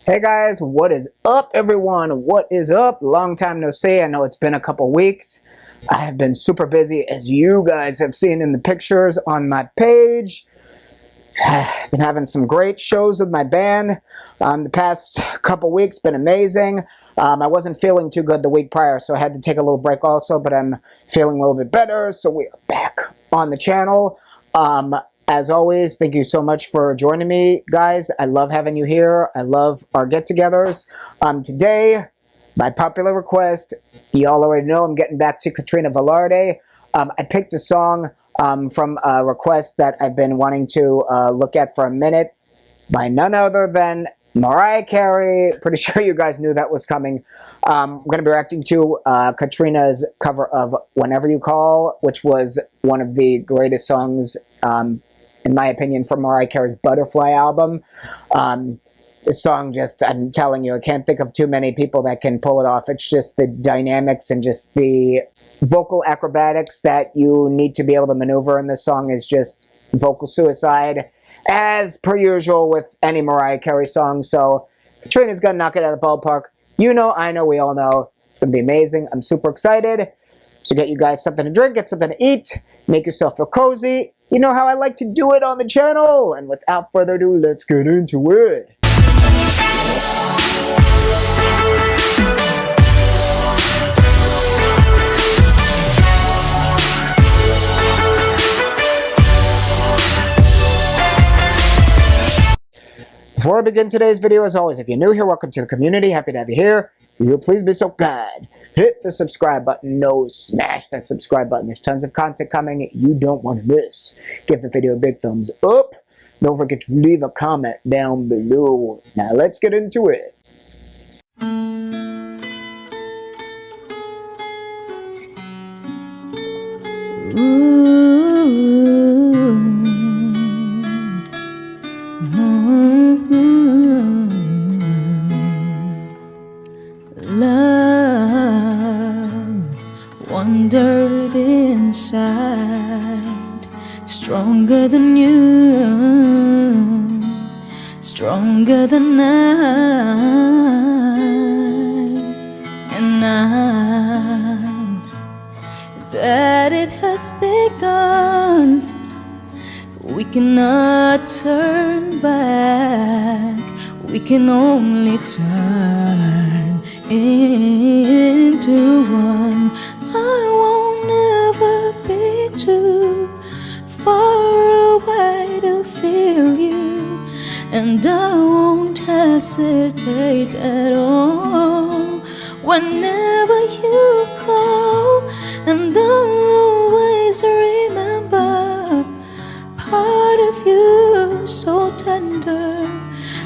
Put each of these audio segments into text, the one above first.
Hey guys, what is up everyone? What is up? Long time no see. I know it's been a couple weeks. I have been super busy, as you guys have seen in the pictures on my page. Been having some great shows with my band. The past couple weeks been amazing. I wasn't feeling too good the week prior, so I had to take a little break also, but I'm feeling a little bit better, so we are back on the channel. As always, thank you so much for joining me, guys. I love having you here. I love our get-togethers. Today, by popular request, you all already know I'm getting back to Katrina Velarde. I picked a song from a request that I've been wanting to look at for a minute by none other than Mariah Carey. Pretty sure you guys knew that was coming. I'm going to be reacting to Katrina's cover of Whenever You Call, which was one of the greatest songs in my opinion, from Mariah Carey's Butterfly album. This song just, I'm telling you, I can't think of too many people that can pull it off. It's just the dynamics and just the vocal acrobatics that you need to be able to maneuver in this song is just vocal suicide, as per usual with any Mariah Carey song. So Katrina's gonna knock it out of the ballpark. You know, I know, we all know. It's gonna be amazing. I'm super excited. So get you guys something to drink, get something to eat, make yourself feel cozy. You know how I like to do it on the channel. And without further ado, let's get into it. Before I begin today's video, as always, if you're new here, welcome to the community. Happy to have you here. If you please be so kind, hit the subscribe button. No, smash that subscribe button. There's tons of content coming you don't want to miss. Give the video a big thumbs up. Don't forget to leave a comment down below. Now let's get into it. Love wandered inside, stronger than you, stronger than I. And now that it has begun, we cannot turn back. We can only turn into one. I won't ever be too far away to feel you, and I won't hesitate at all whenever you call. And I'll always remember part of you so tender.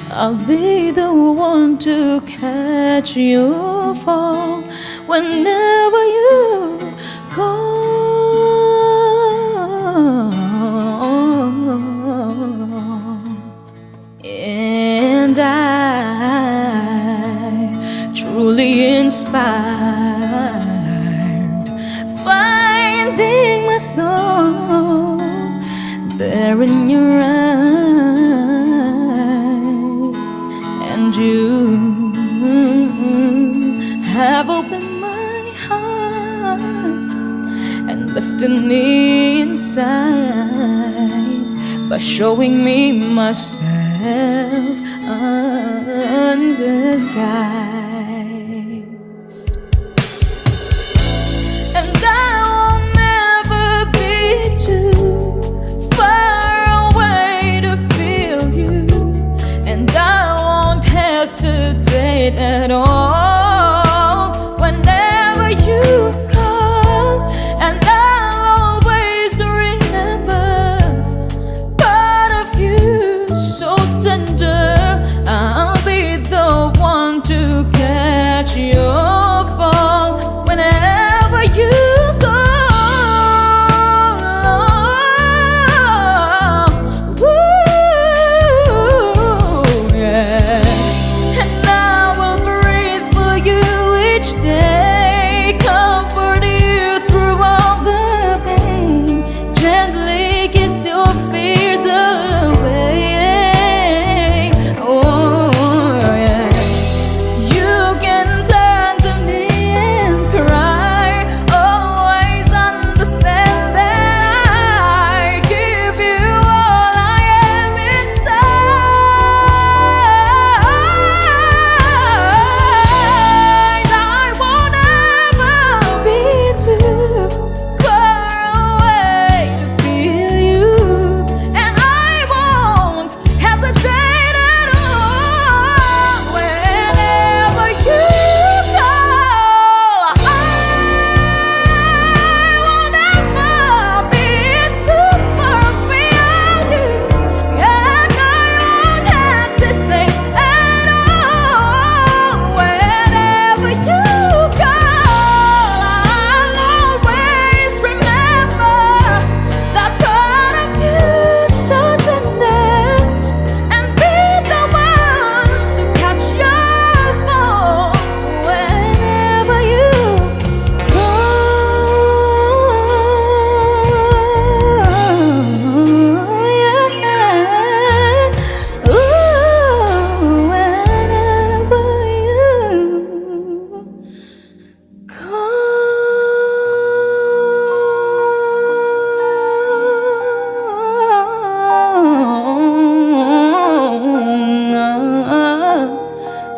I'll be the one to catch you fall whenever you call. And I, truly inspired, finding my soul there in your eyes. And you have opened my heart and lifted me inside by showing me myself undisguised. And I will never be too far away to feel you, and I won't hesitate at all whenever you call. And I'll always remember part of you so tender. I'll be the one to catch your fall whenever you go. Ooh, yeah. And I will breathe for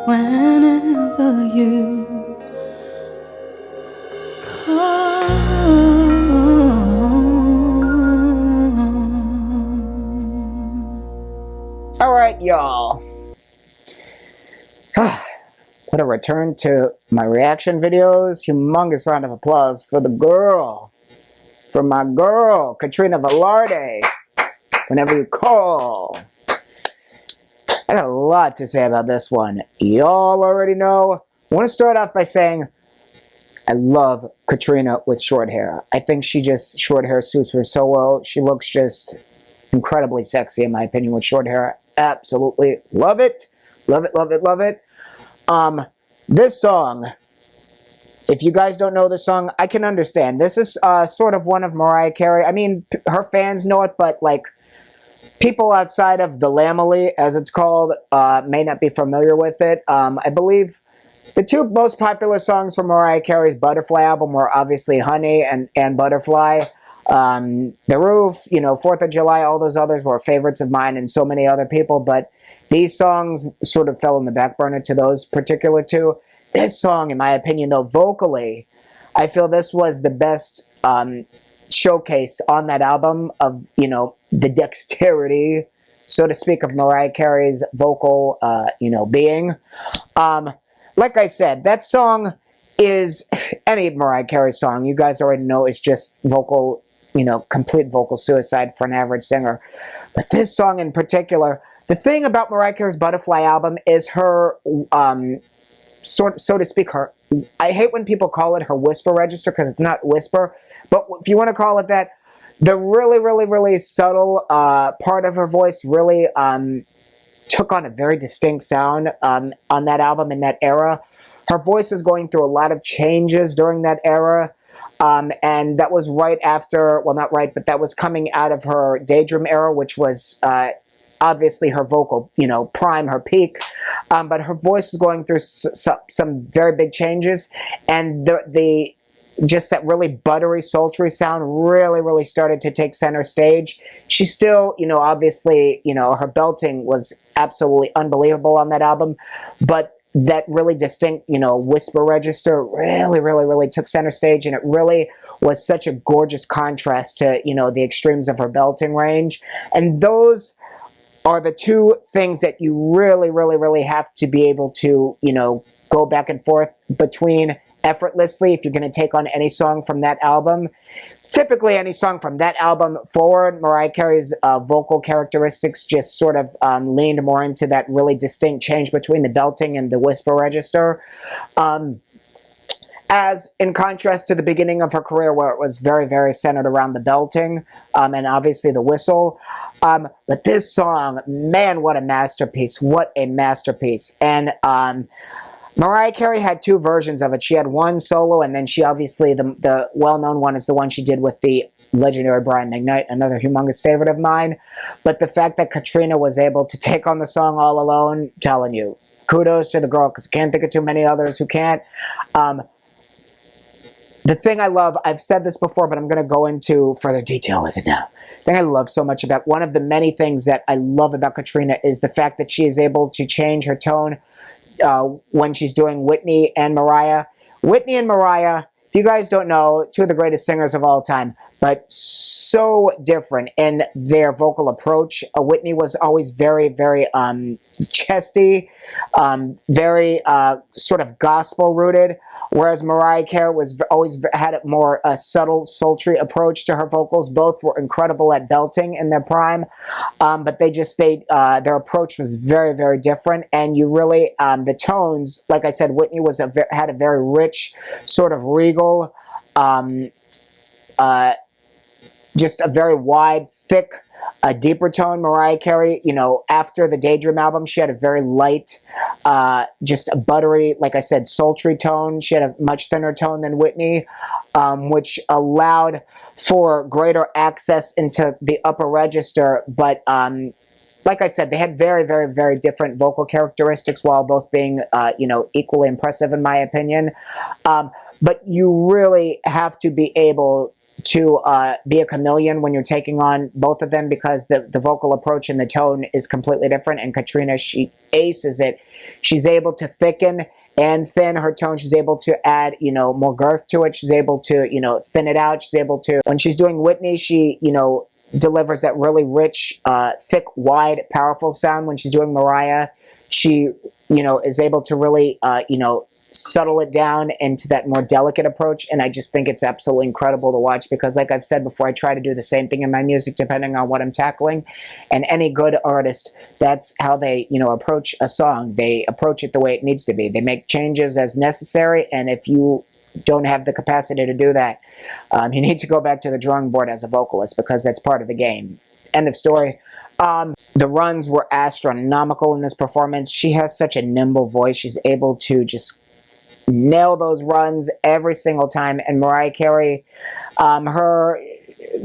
whenever you call. All right, y'all. What a return to my reaction videos. Humongous round of applause for the girl. For my girl, Katrina Velarde. Whenever you call. I got a lot to say about this one. Y'all already know. I want to start off by saying I love Katrina with short hair. I think short hair suits her so well. She looks just incredibly sexy, in my opinion, with short hair. Absolutely love it. Love it, love it, love it. This song, if you guys don't know this song, I can understand. This is sort of one of Mariah Carey. I mean, her fans know it, but like people outside of the Lamely, as it's called, may not be familiar with it. I believe the two most popular songs from Mariah Carey's Butterfly album were obviously Honey and Butterfly. The Roof, you know, 4th of July, all those others were favorites of mine and so many other people, but these songs sort of fell in the back burner to those particular two. This song, in my opinion, though, vocally, I feel this was the best showcase on that album of, you know, the dexterity, so to speak, of Mariah Carey's vocal, you know, being. Like I said, that song is any Mariah Carey song. You guys already know it's just vocal, you know, complete vocal suicide for an average singer. But this song in particular, the thing about Mariah Carey's Butterfly album is her, so to speak, her, I hate when people call it her whisper register because it's not whisper, but if you want to call it that, the really, really, really subtle part of her voice really took on a very distinct sound on that album in that era. Her voice was going through a lot of changes during that era. And that was right after, well, not right, but that was coming out of her Daydream era, which was obviously her vocal, you know, prime, her peak. But her voice was going through some very big changes. And just that really buttery, sultry sound really, really started to take center stage. She still, you know, obviously, you know, her belting was absolutely unbelievable on that album. But that really distinct, you know, whisper register really, really, really took center stage, and it really was such a gorgeous contrast to, you know, the extremes of her belting range. And those are the two things that you really, really, really have to be able to, you know, go back and forth between effortlessly if you're going to take on any song from that album. Typically, any song from that album forward, Mariah Carey's vocal characteristics just sort of leaned more into that really distinct change between the belting and the whisper register. As in contrast to the beginning of her career, where it was very, very centered around the belting and obviously the whistle. But this song, man, what a masterpiece. What a masterpiece. And Mariah Carey had two versions of it. She had one solo, and then she obviously, the well-known one is the one she did with the legendary Brian McKnight, another humongous favorite of mine. But the fact that Katrina was able to take on the song all alone, I'm telling you, kudos to the girl, because I can't think of too many others who can't. The thing I love, I've said this before, but I'm going to go into further detail with it now. The thing I love so much about, one of the many things that I love about Katrina is the fact that she is able to change her tone when she's doing Whitney and Mariah. Whitney and Mariah, if you guys don't know, two of the greatest singers of all time, but so different in their vocal approach. Whitney was always very, very chesty, very sort of gospel-rooted, whereas Mariah Carey was always had a more subtle, sultry approach to her vocals. Both were incredible at belting in their prime, but their approach was very, very different. And you really, the tones, like I said, Whitney had a very rich, sort of regal, just a very wide, thick, a deeper tone. Mariah Carey, you know, after the Daydream album, she had a very light, just a buttery, like I said, sultry tone. She had a much thinner tone than Whitney, which allowed for greater access into the upper register. But like I said, they had very, very, very different vocal characteristics while both being, you know, equally impressive in my opinion. But you really have to be able to be a chameleon when you're taking on both of them, because the vocal approach and the tone is completely different, and Katrina, she aces it. She's able to thicken and thin her tone. She's able to add, you know, more girth to it. She's able to, you know, thin it out. She's able to, when she's doing Whitney, she, you know, delivers that really rich, thick, wide, powerful sound. When she's doing Mariah, she, you know, is able to really, you know, settle it down into that more delicate approach. And I just think it's absolutely incredible to watch, because like I've said before, I try to do the same thing in my music depending on what I'm tackling. And any good artist, that's how they, you know, approach a song. They approach it the way it needs to be. They make changes as necessary, and if you don't have the capacity to do that, you need to go back to the drawing board as a vocalist, because that's part of the game. End of story. The runs were astronomical in this performance. She has such a nimble voice. She's able to just nail those runs every single time. And Mariah Carey, her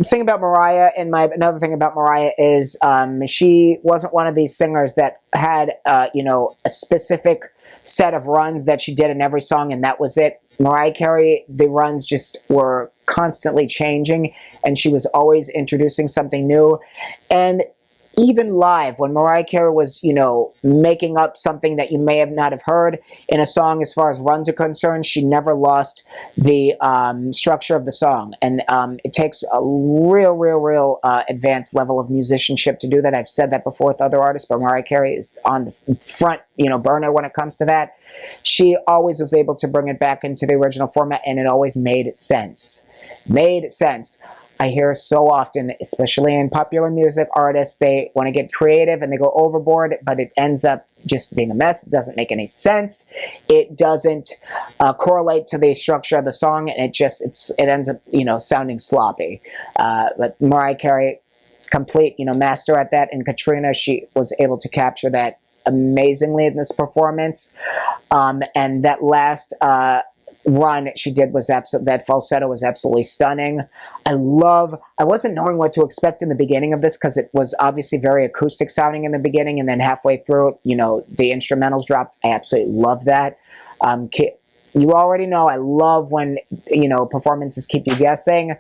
thing about Mariah, and another thing about Mariah is she wasn't one of these singers that had you know, a specific set of runs that she did in every song and that was it. Mariah Carey, the runs just were constantly changing, and she was always introducing something new. And even live, when Mariah Carey was, you know, making up something that you may have not have heard in a song as far as runs are concerned, she never lost the structure of the song. And it takes a real advanced level of musicianship to do that. I've said that before with other artists, but Mariah Carey is on the front, you know, burner when it comes to that. She always was able to bring it back into the original format, and it always made sense. Made sense. I hear so often, especially in popular music, artists, they want to get creative and they go overboard, but it ends up just being a mess. It doesn't make any sense. It doesn't correlate to the structure of the song, and it ends up, you know, sounding sloppy. But Mariah Carey, complete, you know, master at that, and Katrina, she was able to capture that amazingly in this performance. And that last run she did was absolutely, that falsetto was absolutely stunning. I wasn't knowing what to expect in the beginning of this, because it was obviously very acoustic sounding in the beginning, and then halfway through it, you know, the instrumentals dropped. I absolutely love that. You already know I love when, you know, performances keep you guessing.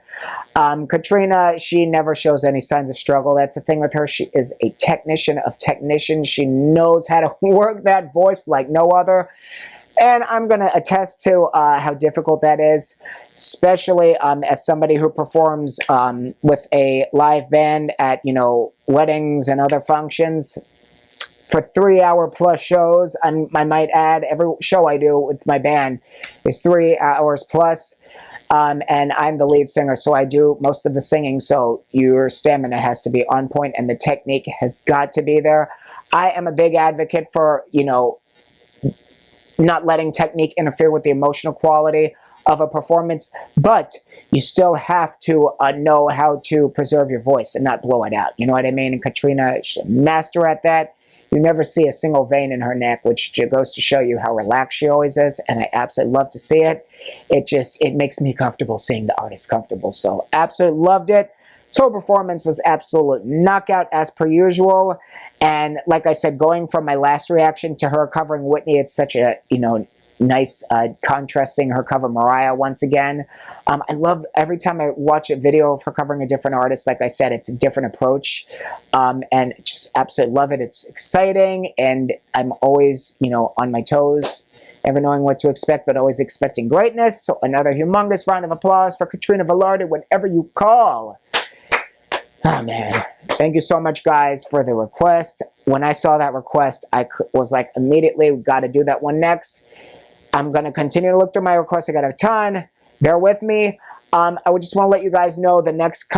Katrina, she never shows any signs of struggle. That's the thing with her. She is a technician of technicians. She knows how to work that voice like no other. And I'm going to attest to how difficult that is, especially as somebody who performs with a live band at, you know, weddings and other functions for 3-hour plus shows. I might add, every show I do with my band is 3 hours plus. And I'm the lead singer, so I do most of the singing, so your stamina has to be on point and the technique has got to be there. I am a big advocate for, you know, not letting technique interfere with the emotional quality of a performance, but you still have to know how to preserve your voice and not blow it out. You know what I mean? And Katrina, she's a master at that. You never see a single vein in her neck, which goes to show you how relaxed she always is, and I absolutely love to see it. It makes me comfortable seeing the artist comfortable, so absolutely loved it. So her performance was absolute knockout as per usual. And like I said, going from my last reaction to her covering Whitney, it's such a, you know, nice contrast seeing her cover Mariah once again. I love every time I watch a video of her covering a different artist. Like I said, it's a different approach, and just absolutely love it. It's exciting, and I'm always, you know, on my toes, never knowing what to expect, but always expecting greatness. So another humongous round of applause for Katrina Velarde, whenever you call. Oh, man. Thank you so much, guys, for the request. When I saw that request, I was like, immediately, we've got to do that one next. I'm going to continue to look through my requests. I got a ton. Bear with me. I would just want to let you guys know the next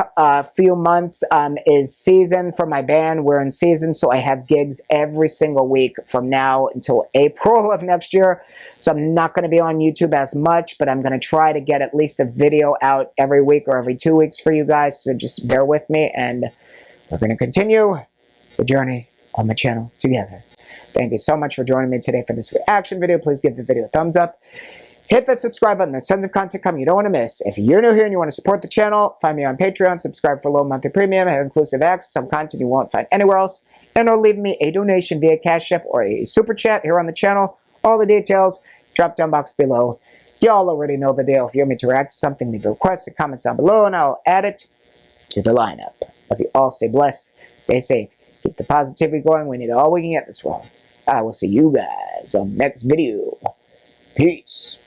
few months is season for my band. We're in season, so I have gigs every single week from now until April of next year. So I'm not going to be on YouTube as much, but I'm going to try to get at least a video out every week or every 2 weeks for you guys. So just bear with me, and we're going to continue the journey on my channel together. Thank you so much for joining me today for this reaction video. Please give the video a thumbs up. Hit that subscribe button. There's tons of content coming you don't want to miss. If you're new here and you want to support the channel, find me on Patreon, subscribe for low monthly premium, have inclusive access to some content you won't find anywhere else, and or leave me a donation via Cash App or a Super Chat here on the channel. All the details, drop down box below. Y'all already know the deal. If you want me to react to something, leave a request in the comments down below, and I'll add it to the lineup. Love you all. Stay blessed. Stay safe. Keep the positivity going. We need all we can get this world. I will see you guys on the next video. Peace.